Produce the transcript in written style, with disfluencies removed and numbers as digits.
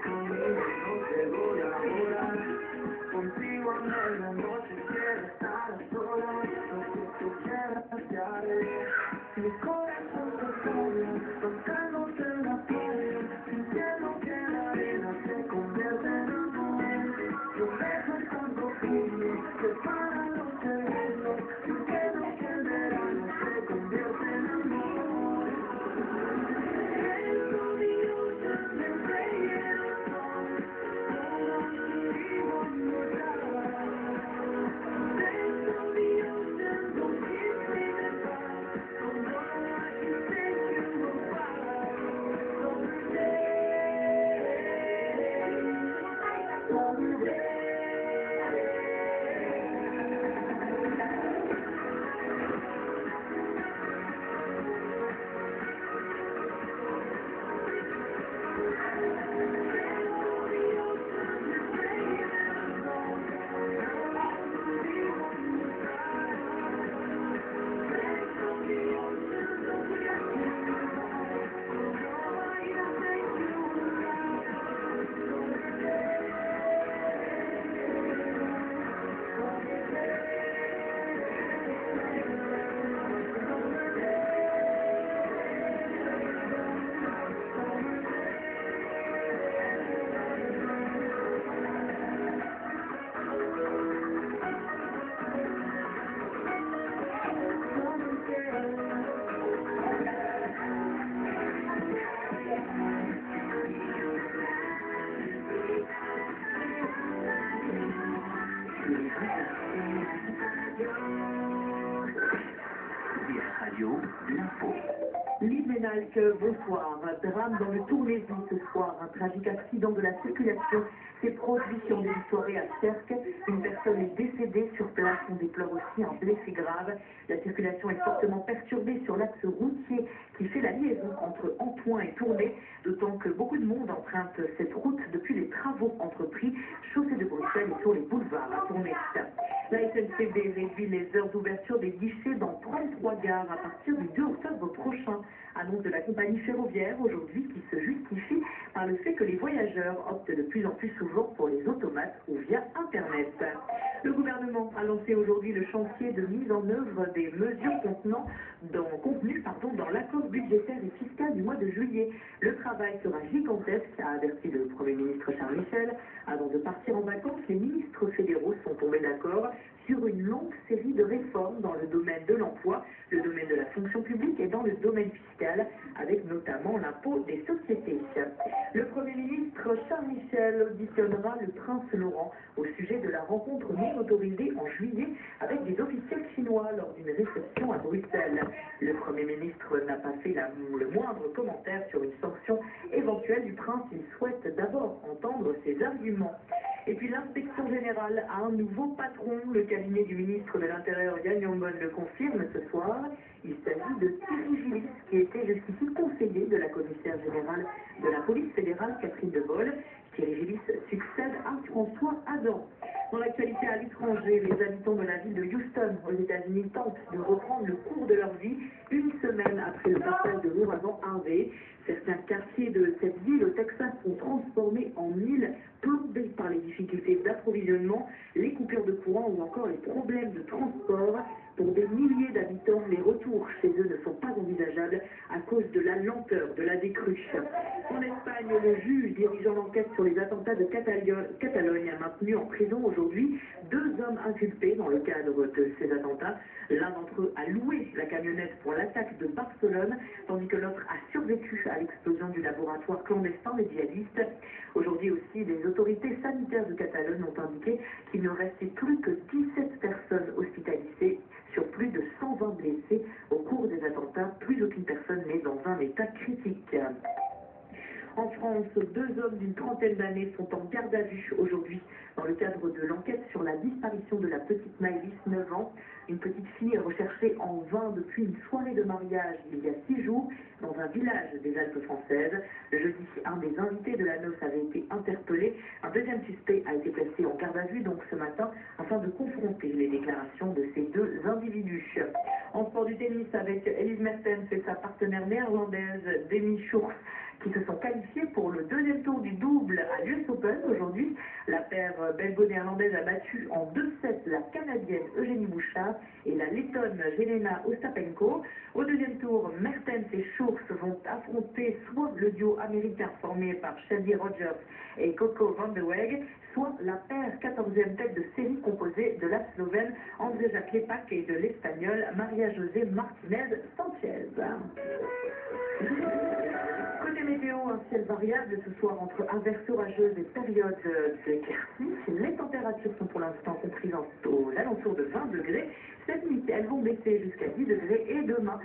conmigo no debo laborar. Contigo a medianoche quiero estar a solas. Lo que tú quieras te haré. Mi corazón te falla, tocándote en la playa, sintiendo que la arena se convierte en amor. Yo beso es tan profundo que para los segundos, sintiendo que el verano se convierte en amor. Dentro mío se me Limenalque, bonsoir. Drame dans le Tournaisis ce soir. Un tragique accident de la circulation s'est produit sur une soirée à Cerques. Une personne est décédée sur place. On déplore aussi un blessé grave. La circulation est fortement perturbée sur l'axe routier qui fait la liaison entre Antoing et Tournai, d'autant que beaucoup de monde emprunte cette route depuis les travaux entrepris, chaussée de Bruxelles et sur les boulevards à Tournai. La SNCB réduit les heures d'ouverture des guichets dans 33 gares à partir du 2 octobre prochain. Annonce de la compagnie ferroviaire aujourd'hui qui se justifie par le fait que les voyageurs optent de plus en plus souvent pour les automates ou via Internet. Le gouvernement a lancé aujourd'hui le chantier de mise en œuvre des mesures contenues dans l'accord budgétaire et fiscal du mois de juillet. Le travail sera gigantesque, a averti le Premier ministre Charles Michel. Avant de partir en vacances, les ministres fédéraux sont tombés d'accord sur une longue série de réformes dans le domaine de l'emploi, le domaine de la fonction publique et dans le domaine fiscal, avec notamment l'impôt des sociétés. Le Premier ministre Charles Michel auditionnera le prince Laurent au sujet de la rencontre non autorisée en juillet avec des officiels chinois lors d'une réception à Bruxelles. Le Premier ministre n'a pas fait le moindre commentaire sur une sanction éventuelle du prince. Il souhaite d'abord entendre ses arguments. Et puis l'inspection générale a un nouveau patron. Le cabinet du ministre de l'Intérieur, Yann Yangon, le confirme ce soir. Il s'agit de Thierry Gilis, qui était jusqu'ici conseiller de la commissaire générale de la police fédérale, Catherine de Bolle. Thierry Gilis succède à François Adam. Dans l'actualité à l'étranger, les habitants de la ville de Houston, aux États-Unis, tentent de reprendre le cours de leur vie une semaine après le passage de l'ouragan Harvey. Certains quartiers de cette ville au Texas sont transformés en îles plombées par les difficultés d'approvisionnement, les coupures de courant ou encore les problèmes de transport. Pour des milliers d'habitants, les retours chez eux ne sont pas envisageables à cause de la lenteur de la décrue. En Espagne, le juge dirigeant l'enquête sur les attentats de Catalogne a maintenu en prison aujourd'hui 2 hommes inculpés dans le cadre de ces attentats. L'un d'entre eux a loué la camionnette pour l'attaque de Barcelone, tandis que l'autre a survécu à l'explosion du laboratoire clandestin des djihadistes. Aujourd'hui aussi, les autorités sanitaires de Catalogne ont indiqué qu'il ne restait plus que 17 personnes hospitalisées sur plus de 120 blessés au cours des attentats. Plus aucune personne n'est dans un état critique. En France, 2 hommes d'une trentaine d'années sont en garde à vue aujourd'hui dans le cadre de l'enquête sur la disparition de la petite Maëlys, 9 ans. Une petite fille recherchée en vain depuis une soirée de mariage il y a 6 jours dans un village des Alpes françaises. Le jeudi, un des invités de la noce avait été interpellé. Un deuxième suspect a été placé en garde à vue donc ce matin afin de confronter les déclarations de ces 2 individus. En sport du tennis avec Elise Mertens et sa partenaire néerlandaise Demi Schuurs qui se sont qualifiés pour le deuxième tour du double à l'US Open. Aujourd'hui, la paire belgo-néerlandaise a battu en 2-7 la Canadienne Eugénie Bouchard et la Lettonne Jelena Ostapenko. Au deuxième tour, Mertens et Schurz vont affronter soit le duo américain formé par Shelby Rogers et Coco van de Weg, soit la paire 14e tête de série composée de la Slovène Andreja Klepak et de l'Espagnol Maria José Martinez Sanchez. Côté météo, un ciel variable ce soir entre averses orageuses et périodes d'éclaircies. Les températures sont pour l'instant comprises aux alentours de 20 degrés. Cette nuit, elles vont baisser jusqu'à 10 degrés et demain,